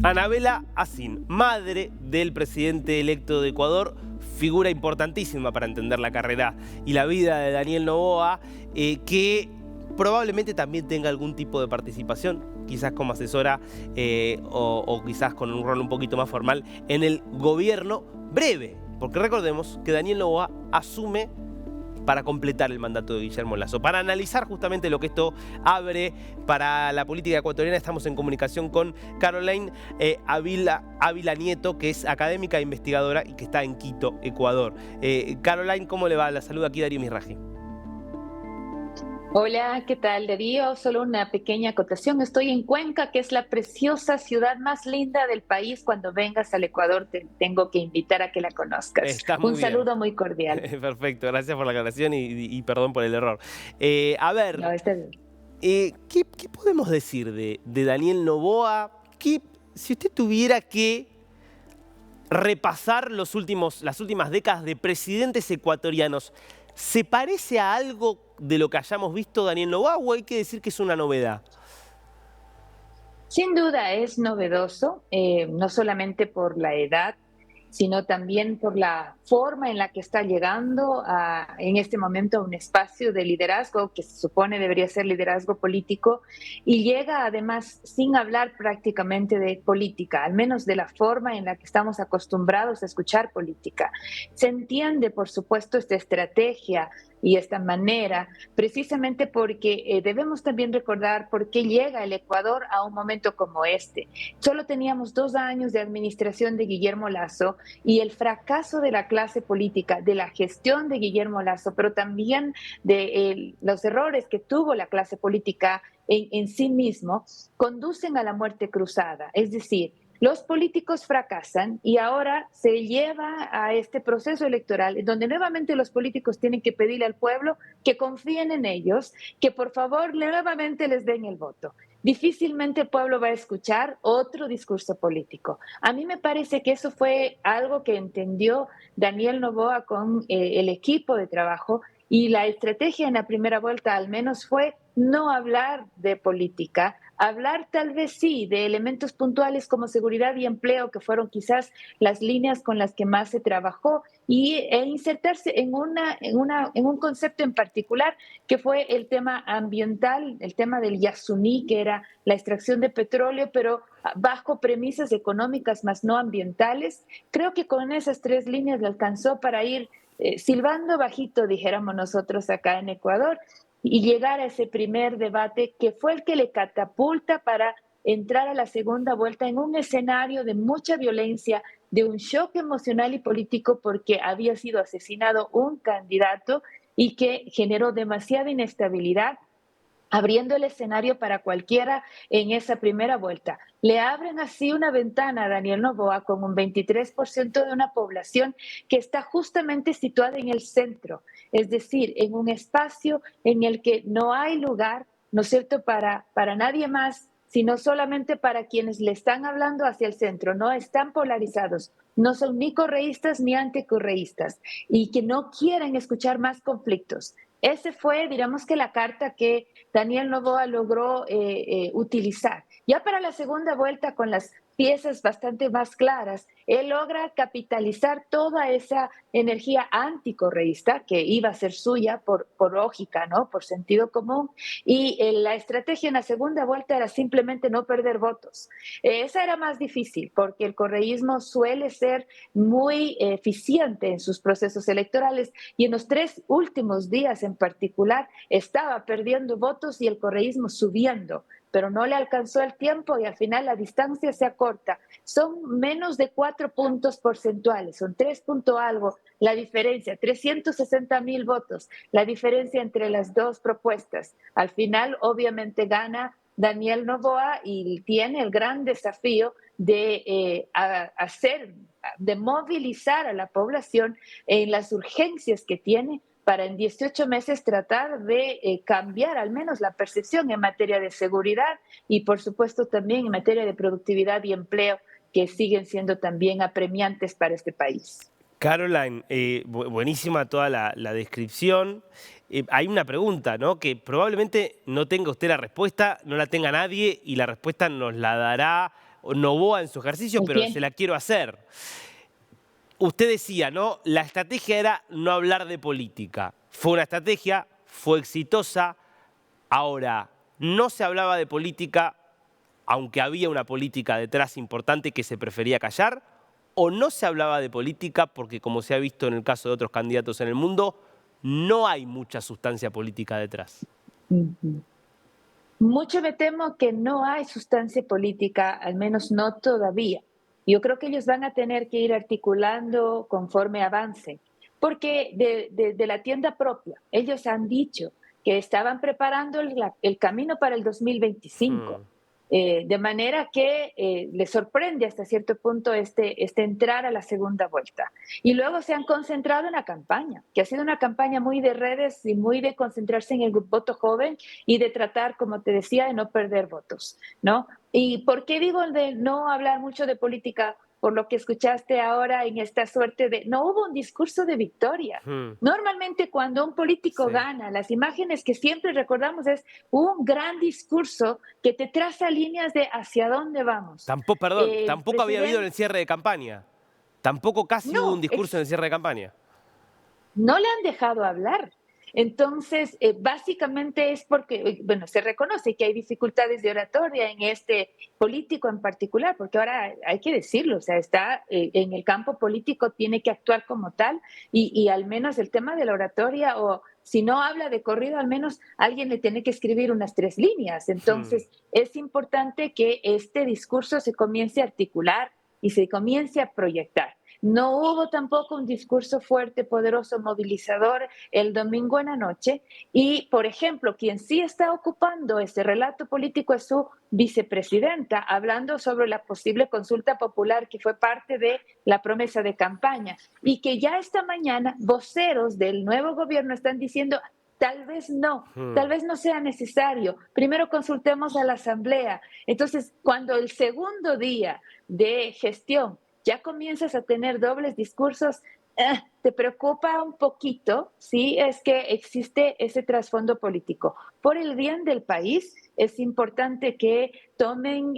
Anabela Asín, madre del presidente electo de Ecuador, figura importantísima para entender la carrera y la vida de Daniel Noboa, que probablemente también tenga algún tipo de participación, quizás como asesora o quizás con un rol un poquito más formal en el gobierno breve, porque recordemos que Daniel Noboa asume para completar el mandato de Guillermo Lasso. Para analizar justamente lo que esto abre para la política ecuatoriana, estamos en comunicación con Caroline Ávila Nieto, que es académica e investigadora y que está en Quito, Ecuador. Caroline, ¿cómo le va? La saluda aquí Darío Misraji. Hola, ¿qué tal, Darío? Solo una pequeña acotación. Estoy en Cuenca, que es la preciosa ciudad más linda del país. Cuando vengas al Ecuador, te tengo que invitar a que la conozcas. Está Un muy bien. saludo muy cordial. Perfecto, gracias por la aclaración y perdón por el error. A ver, No, está bien. ¿qué podemos decir de Daniel Noboa? Si usted tuviera que repasar las últimas décadas de presidentes ecuatorianos, ¿se parece a algo de lo que hayamos visto Daniel Noboa o hay que decir que es una novedad? Sin duda es novedoso, no solamente por la edad, sino también por la forma en la que está llegando en este momento a un espacio de liderazgo que se supone debería ser liderazgo político y llega además sin hablar prácticamente de política, al menos de la forma en la que estamos acostumbrados a escuchar política. Se entiende, por supuesto, esta estrategia y esta manera, precisamente porque debemos también recordar por qué llega el Ecuador a un momento como este. Solo teníamos 2 años de administración de Guillermo Lasso y el fracaso de la clase política, de la gestión de Guillermo Lasso, pero también de los errores que tuvo la clase política en sí mismo, conducen a la muerte cruzada. Es decir, los políticos fracasan y ahora se lleva a este proceso electoral donde nuevamente los políticos tienen que pedirle al pueblo que confíen en ellos, que por favor nuevamente les den el voto. Difícilmente el pueblo va a escuchar otro discurso político. A mí me parece que eso fue algo que entendió Daniel Noboa con el equipo de trabajo y la estrategia en la primera vuelta al menos fue no hablar de política, hablar tal vez sí de elementos puntuales como seguridad y empleo, que fueron quizás las líneas con las que más se trabajó, e insertarse en un concepto en particular, que fue el tema ambiental, el tema del Yasuní, que era la extracción de petróleo, pero bajo premisas económicas más no ambientales. Creo que con esas tres líneas le alcanzó para ir silbando bajito, dijéramos nosotros acá en Ecuador, y llegar a ese primer debate que fue el que le catapulta para entrar a la segunda vuelta en un escenario de mucha violencia, de un shock emocional y político porque había sido asesinado un candidato y que generó demasiada inestabilidad, abriendo el escenario para cualquiera en esa primera vuelta. Le abren así una ventana a Daniel Noboa con un 23% de una población que está justamente situada en el centro, es decir, en un espacio en el que no hay lugar, ¿no es cierto?, para nadie más, sino solamente para quienes le están hablando hacia el centro. No están polarizados, no son ni correístas ni anticorreístas y que no quieren escuchar más conflictos. Ese fue, digamos que la carta que Daniel Noboa logró utilizar. Ya para la segunda vuelta, con las piezas bastante más claras, él logra capitalizar toda esa energía anticorreísta que iba a ser suya por lógica, ¿no? Por sentido común. Y la estrategia en la segunda vuelta era simplemente no perder votos. Esa era más difícil porque el correísmo suele ser muy eficiente en sus procesos electorales y en los 3 últimos días en particular estaba perdiendo votos y el correísmo subiendo, pero no le alcanzó el tiempo y al final la distancia se acorta. Son menos de 4 puntos porcentuales, son 3 punto algo la diferencia, 360,000 votos, la diferencia entre las dos propuestas. Al final, obviamente, gana Daniel Noboa y tiene el gran desafío de de movilizar a la población en las urgencias que tiene para en 18 meses tratar de cambiar al menos la percepción en materia de seguridad y por supuesto también en materia de productividad y empleo que siguen siendo también apremiantes para este país. Caroline, buenísima toda la descripción. Hay una pregunta, ¿no? Que probablemente no tenga usted la respuesta, no la tenga nadie y la respuesta nos la dará Noboa en su ejercicio, pero Entiendo. se la quiero hacer. Usted decía, ¿no? La estrategia era no hablar de política. Fue una estrategia, fue exitosa. Ahora, no se hablaba de política, aunque había una política detrás importante que se prefería callar, o no se hablaba de política porque, como se ha visto en el caso de otros candidatos en el mundo, no hay mucha sustancia política detrás. Ujú. Mucho me temo que no hay sustancia política, al menos no todavía. Yo creo que ellos van a tener que ir articulando conforme avancen, porque de la tienda propia, ellos han dicho que estaban preparando el camino para el 2025. Hmm. De manera que les sorprende hasta cierto punto este entrar a la segunda vuelta. Y luego se han concentrado en la campaña, que ha sido una campaña muy de redes y muy de concentrarse en el voto joven y de tratar, como te decía, de no perder votos, ¿no? ¿Y por qué digo de no hablar mucho de política? Por lo que escuchaste ahora en esta suerte de... No hubo un discurso de victoria. Hmm. Normalmente cuando un político Sí. gana, las imágenes que siempre recordamos es un gran discurso que te traza líneas de hacia dónde vamos. Tampoco, perdón, El tampoco había habido en presidente, el cierre de campaña. Tampoco casi hubo un no, discurso en el cierre de campaña. no le han dejado hablar. Entonces, básicamente es porque, bueno, se reconoce que hay dificultades de oratoria en este político en particular, porque ahora hay que decirlo, o sea, está en el campo político, tiene que actuar como tal, y al menos el tema de la oratoria, o si no habla de corrido, al menos alguien le tiene que escribir unas 3 líneas. Hmm. Entonces, es importante que este discurso se comience a articular y se comience a proyectar. No hubo tampoco un discurso fuerte, poderoso, movilizador el domingo en la noche. Y, por ejemplo, quien sí está ocupando ese relato político es su vicepresidenta, hablando sobre la posible consulta popular que fue parte de la promesa de campaña. Y que ya esta mañana voceros del nuevo gobierno están diciendo, tal Hmm. vez no sea necesario. Primero consultemos a la Asamblea. Entonces, cuando el segundo día de gestión ya comienzas a tener dobles discursos, te preocupa un poquito si es que existe ese trasfondo político. Por el bien del país, es importante que tomen,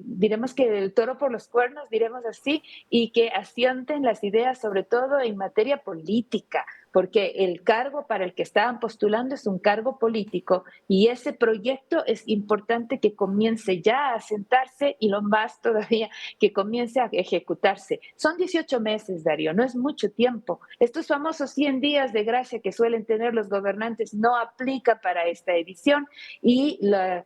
diremos que el toro por los cuernos, diremos así, y que asienten las ideas, sobre todo en materia política, porque el cargo para el que estaban postulando es un cargo político y ese proyecto es importante que comience ya a asentarse y lo más todavía que comience a ejecutarse. Son 18 meses, Darío, no es mucho tiempo. Estos famosos 100 días de gracia que suelen tener los gobernantes no aplica para esta edición y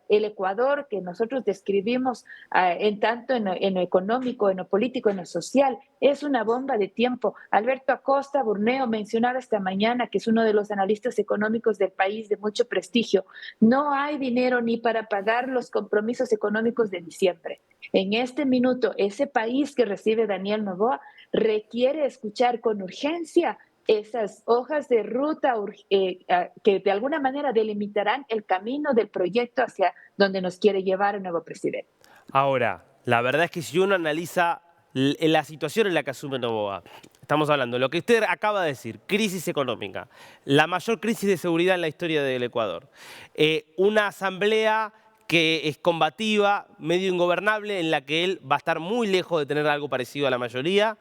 el Ecuador que nosotros describimos en tanto en lo económico, en lo político, en lo social, es una bomba de tiempo. Alberto Acosta Burneo mencionaba esta mañana, que es uno de los analistas económicos del país de mucho prestigio, no hay dinero ni para pagar los compromisos económicos de diciembre. En este minuto, ese país que recibe Daniel Noboa requiere escuchar con urgencia esas hojas de ruta que de alguna manera delimitarán el camino del proyecto hacia donde nos quiere llevar el nuevo presidente. Ahora, la verdad es que si uno analiza la situación en la que asume Noboa, estamos hablando de lo que usted acaba de decir, crisis económica, la mayor crisis de seguridad en la historia del Ecuador, una asamblea que es combativa, medio ingobernable, en la que él va a estar muy lejos de tener algo parecido a la mayoría,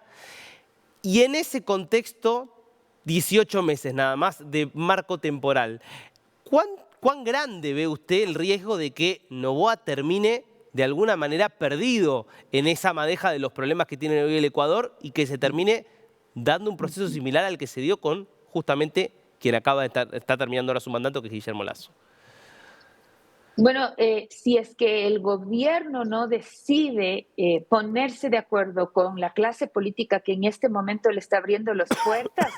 y en ese contexto, 18 meses nada más de marco temporal. ¿Cuán grande ve usted el riesgo de que Noboa termine de alguna manera perdido en esa madeja de los problemas que tiene hoy el Ecuador y que se termine dando un proceso similar al que se dio con justamente quien acaba de está terminando ahora su mandato, que es Guillermo Lasso? Bueno, si es que el gobierno no decide ponerse de acuerdo con la clase política que en este momento le está abriendo las puertas,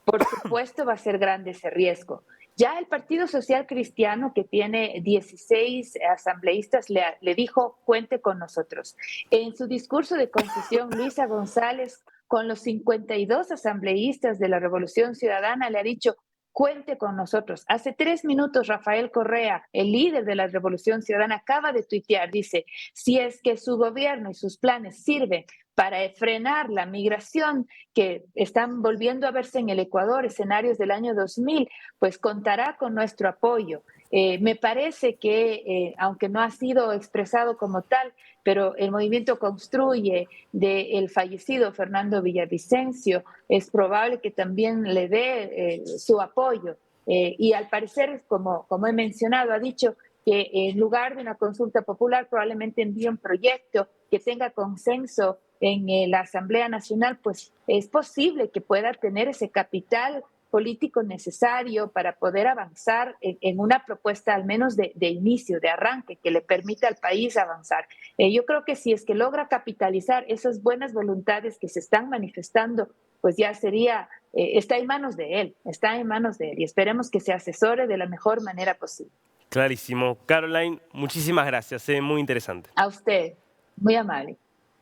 por supuesto va a ser grande ese riesgo. Ya el Partido Social Cristiano, que tiene 16 asambleístas, le dijo, cuente con nosotros. En su discurso de concesión, Luisa González, con los 52 asambleístas de la Revolución Ciudadana, le ha dicho, cuente con nosotros. Hace 3 minutos, Rafael Correa, el líder de la Revolución Ciudadana, acaba de tuitear, dice, si es que su gobierno y sus planes sirven para frenar la migración que están volviendo a verse en el Ecuador, escenarios del año 2000, pues contará con nuestro apoyo. Me parece que, aunque no ha sido expresado como tal, pero el movimiento Construye del fallecido Fernando Villavicencio, es probable que también le dé su apoyo. Y al parecer, como he mencionado, ha dicho que en lugar de una consulta popular probablemente envíe un proyecto que tenga consenso en la Asamblea Nacional, pues es posible que pueda tener ese capital político necesario para poder avanzar en una propuesta al menos de inicio, de arranque, que le permita al país avanzar. Yo creo que si es que logra capitalizar esas buenas voluntades que se están manifestando, pues ya sería, está en manos de él, está en manos de él y esperemos que se asesore de la mejor manera posible. Clarísimo. Caroline, muchísimas gracias, muy interesante. A usted, muy amable.